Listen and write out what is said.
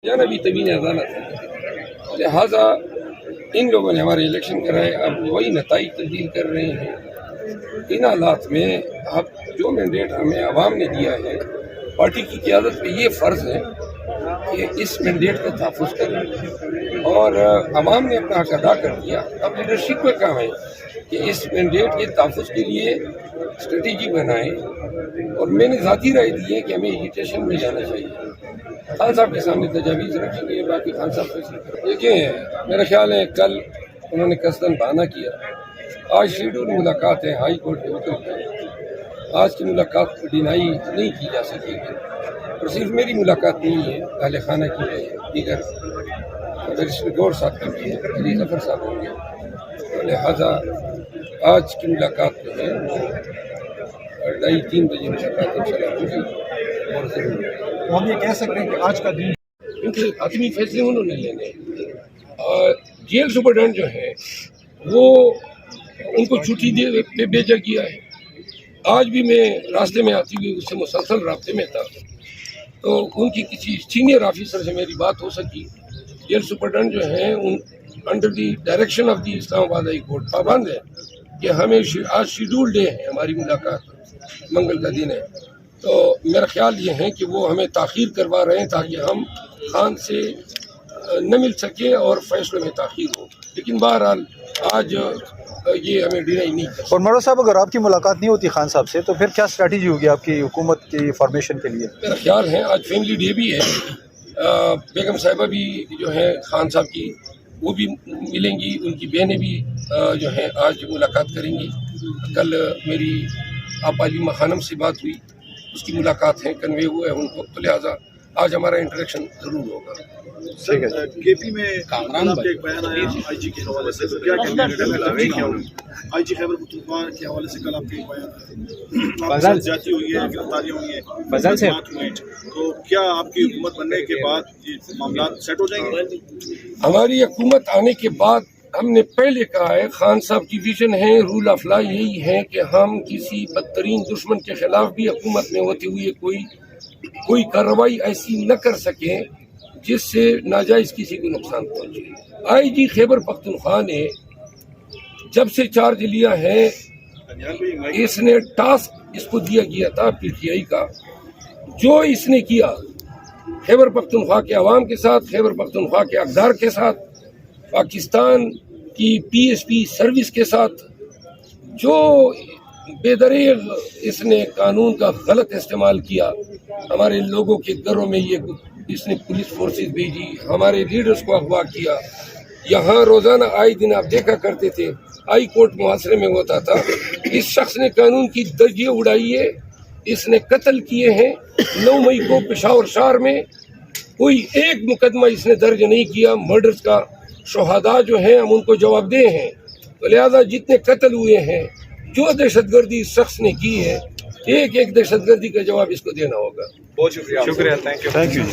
جانا بھی طویل عدالت ہے، لہٰذا ان لوگوں نے ہمارے الیکشن کرائے، اب وہی نتائج تبدیل کر رہے ہیں۔ ان حالات میں اب جو مینڈیٹ ہمیں عوام نے دیا ہے، پارٹی کی قیادت پہ یہ فرض ہے کہ اس مینڈیٹ کا تحفظ کریں، اور عوام نے اپنا حق ادا کر دیا۔ اب لیڈرشپ کا کام ہے کہ اس مینڈیٹ کے تحفظ کے لیے اسٹریٹجی بنائیں، اور میں نے ذاتی رائے دی ہے کہ ہمیں ایجوکیشن میں جانا چاہیے۔ خان صاحب کے سامنے تجاویز رکھیں گے، باقی خان صاحب فیصلہ کریں۔ دیکھیں، میرا خیال ہے کل انہوں نے قصداً بہانہ کیا۔ آج شیڈول ملاقات ہے ہائی کورٹ کے حکم پہ، آج کی ملاقات ڈینائی نہیں کی جا سکے گی، اور صرف میری ملاقات نہیں ہے، اہل خانہ کی ہے، دیگر بیرسٹر گور صاحب کی بھی ہے، علی ظفر صاحب ہوں گے، تو لہٰذا آج کی ملاقات جو ہے 2:30 بجے ملاقات انشاءاللہ ہوگی، اور ضرور تو ہم یہ کہہ سکتے ہیں کہ آج کا دن کیونکہ حتمی فیصلے انہوں نے لینے ہیں۔ اور جیل سپرڈنٹ جو ہے وہ ان کو چھٹی پہ بھیجا گیا ہے۔ آج بھی میں راستے میں آتی ہوئی اس سے مسلسل رابطے میں تھا، تو ان کی کسی سینئر آفیسر سے میری بات ہو سکی۔ جیل سپرڈنٹ جو ہیں under the direction of the Islamabad high court پابند ہے کہ ہمیں آج شیڈول ڈے ہے، ہماری ملاقات منگل کا دن ہے، تو میرا خیال یہ ہے کہ وہ ہمیں تاخیر کروا رہے ہیں تاکہ ہم خان سے نہ مل سکیں اور فیصلے میں تاخیر ہو، لیکن بہرحال آج یہ ہمیں ڈینائی نہیں کر سکتے۔ اور مرو صاحب، اگر آپ کی ملاقات نہیں ہوتی خان صاحب سے تو پھر کیا اسٹریٹجی ہوگی آپ کی حکومت کی فارمیشن کے لیے؟ میرا خیال ہے آج فیملی ڈے بھی ہے، بیگم صاحبہ بھی جو ہے خان صاحب کی وہ بھی ملیں گی، ان کی بہنیں بھی جو ہیں آج ملاقات کریں گی۔ کل میری آپ علیمہ خانم سے بات ہوئی، اس کی ملاقات ہیں، کنوے ہوئے ہیں ان کو، تو لہٰذا آج ہمارا انٹریکشن ضرور ہوگا۔ ٹھیک ہے۔ کے پی میں کامران کا ایک بیان آیا آئی جی کے حوالے سے، تو کیا کہنا ہے آئی جی خیبر پختونخوا کے حوالے سے؟ کل آپ کا ایک بیان آیا، زیادتی ہوئی ہے، گرفتاریاں ہوئی ہیں، بات ہوئی، تو کیا آپ کی حکومت بننے کے بعد یہ معاملات سیٹ ہو جائیں گے؟ ہماری حکومت آنے کے بعد ہم نے پہلے کہا ہے، خان صاحب کی ویژن ہے، رول آف لا یہی ہے کہ ہم کسی بدترین دشمن کے خلاف بھی حکومت میں ہوتے ہوئے کوئی کارروائی ایسی نہ کر سکیں جس سے ناجائز کسی کو نقصان پہنچے۔ آئی جی خیبر پختونخوا نے جب سے چارج لیا ہے، اس نے ٹاسک اس کو دیا گیا تھا پی ٹی آئی کا، جو اس نے کیا خیبر پختونخوا کے عوام کے ساتھ، خیبر پختونخوا کے اقدار کے ساتھ، پاکستان کی پی ایس پی سروس کے ساتھ، جو بے دریغ اس نے قانون کا غلط استعمال کیا، ہمارے لوگوں کے گھروں میں اس نے پولیس فورسز بھیجی، ہمارے لیڈرز کو اغوا کیا، یہاں روزانہ آئے دن آپ دیکھا کرتے تھے ہائی کورٹ محاصرے میں ہوتا تھا۔ اس شخص نے قانون کی درجیاں اڑائی ہے، اس نے قتل کیے ہیں۔ 9 مئی کو پشاور شہر میں کوئی ایک مقدمہ اس نے درج نہیں کیا مرڈرز کا، شہداء جو ہیں ہم ان کو جواب دہ ہیں، تو لہذا جتنے قتل ہوئے ہیں، جو دہشت گردی اس شخص نے کی ہے، ایک دہشت گردی کا جواب اس کو دینا ہوگا۔ بہت شکریہ، تھینک یو۔